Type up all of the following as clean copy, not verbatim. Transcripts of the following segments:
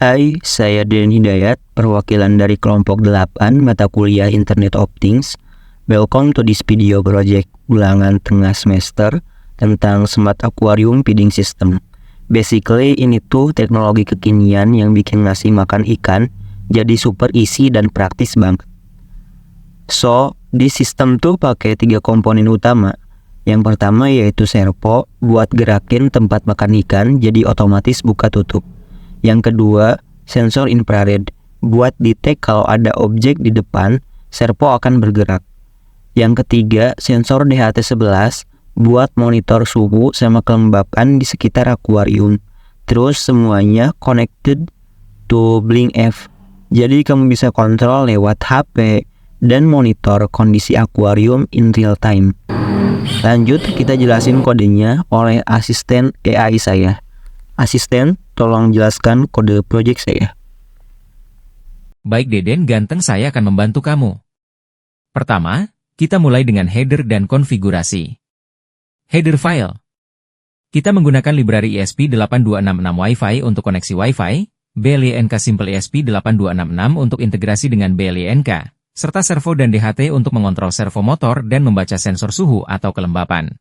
Hai, saya Deden Hidayat, perwakilan dari kelompok 8 mata kuliah Internet of Things. Welcome to this video project ulangan tengah semester tentang Smart Aquarium Feeding System. Basically, ini tuh teknologi kekinian yang bikin ngasih makan ikan jadi super easy dan praktis banget. So, di sistem tuh pakai 3 komponen utama. Yang pertama yaitu servo buat gerakin tempat makan ikan jadi otomatis buka tutup. Yang kedua, sensor infrared buat detect kalau ada objek di depan, servo akan bergerak. Yang ketiga, sensor DHT11 buat monitor suhu sama kelembapan di sekitar akuarium. Terus semuanya connected to BlinkF. Jadi kamu bisa kontrol lewat HP dan monitor kondisi akuarium in real time. Lanjut, kita jelasin kodenya oleh asisten AI saya. Asisten, tolong jelaskan kode project saya. Baik Deden ganteng, saya akan membantu kamu. Pertama, kita mulai dengan header dan konfigurasi. Header file. Kita menggunakan library ESP8266 Wi-Fi untuk koneksi Wi-Fi, BLINK Simple ESP8266 untuk integrasi dengan BLINK, serta servo dan DHT untuk mengontrol servo motor dan membaca sensor suhu atau kelembapan.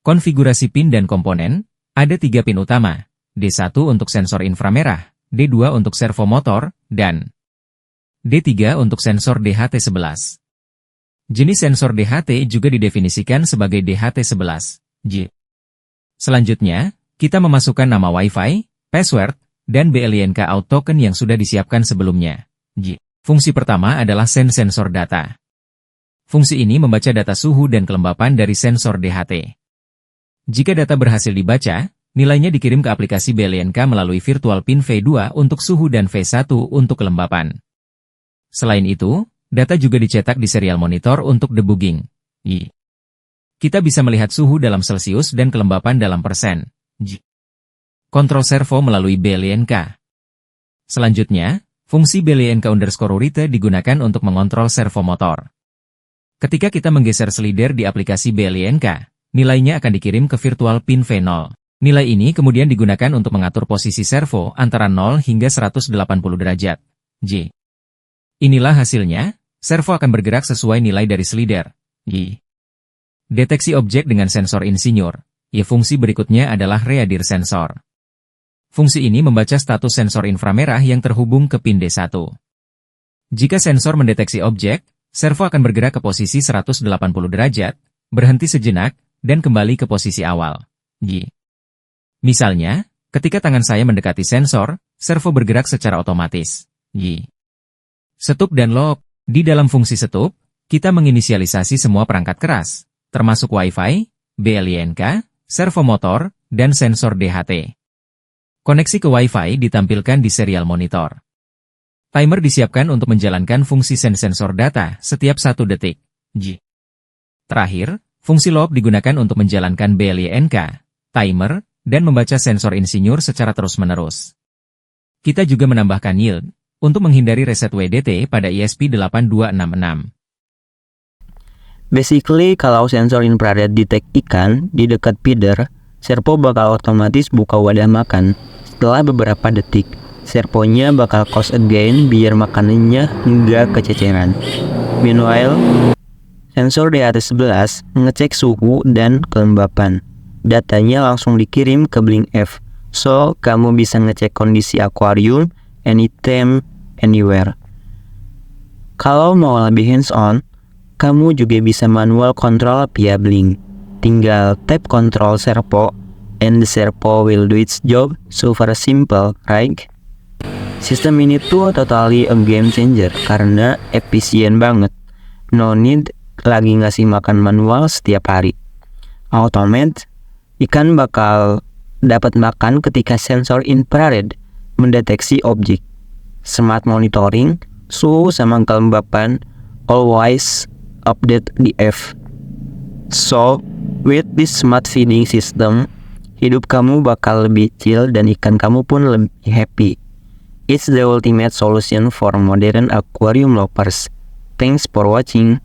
Konfigurasi pin dan komponen, ada 3 pin utama, D1 untuk sensor inframerah, D2 untuk servo motor, dan D3 untuk sensor DHT11. Jenis sensor DHT juga didefinisikan sebagai DHT11, J. Selanjutnya, kita memasukkan nama Wi-Fi, password, dan BLINK out token yang sudah disiapkan sebelumnya, J. Fungsi pertama adalah send sensor data. Fungsi ini membaca data suhu dan kelembapan dari sensor DHT. Jika data berhasil dibaca, nilainya dikirim ke aplikasi BLINK melalui virtual pin V2 untuk suhu dan V1 untuk kelembapan. Selain itu, data juga dicetak di serial monitor untuk debugging. Kita bisa melihat suhu dalam Celsius dan kelembapan dalam persen. Kontrol servo melalui BLINK. Selanjutnya, fungsi BLINK_reader digunakan untuk mengontrol servo motor. Ketika kita menggeser slider di aplikasi BLINK, nilainya akan dikirim ke virtual pin V0. Nilai ini kemudian digunakan untuk mengatur posisi servo antara 0 hingga 180 derajat. J. Inilah hasilnya, servo akan bergerak sesuai nilai dari slider. Y. Deteksi objek dengan sensor insinyur. Y. Fungsi berikutnya adalah readir sensor. Fungsi ini membaca status sensor inframerah yang terhubung ke pin D1. Jika sensor mendeteksi objek, servo akan bergerak ke posisi 180 derajat, berhenti sejenak, dan kembali ke posisi awal. Y. Misalnya, ketika tangan saya mendekati sensor, servo bergerak secara otomatis. Y. Setup dan lock. Di dalam fungsi setup, kita menginisialisasi semua perangkat keras, termasuk Wi-Fi, BLINK, servo motor, dan sensor DHT. Koneksi ke Wi-Fi ditampilkan di serial monitor. Timer disiapkan untuk menjalankan fungsi send sensor data setiap 1 detik. J. Terakhir, fungsi lock digunakan untuk menjalankan BLINK, timer, dan membaca sensor insinyur secara terus-menerus. Kita juga menambahkan yield untuk menghindari reset WDT pada ESP8266. Basically, kalau sensor infrared detect ikan di dekat feeder, servo bakal otomatis buka wadah makan. Setelah beberapa detik, servonya bakal close again biar makanannya nggak kececeran. Meanwhile, sensor DHT11 ngecek suhu dan kelembapan. Datanya langsung dikirim ke BlinkF, so kamu bisa ngecek kondisi akuarium anytime, anywhere. Kalau mau lebih hands-on, kamu juga bisa manual control via Blink. Tinggal tap control servo, and the servo will do its job. Super simple, right? Sistem ini tuh totally a game changer karena efisien banget. No need lagi ngasih makan manual setiap hari. Automate, ikan bakal dapat makan ketika sensor infrared mendeteksi objek. Smart monitoring, suhu sama kelembapan, always update the F. So, with this smart feeding system, hidup kamu bakal lebih chill dan ikan kamu pun lebih happy. It's the ultimate solution for modern aquarium lovers. Thanks for watching.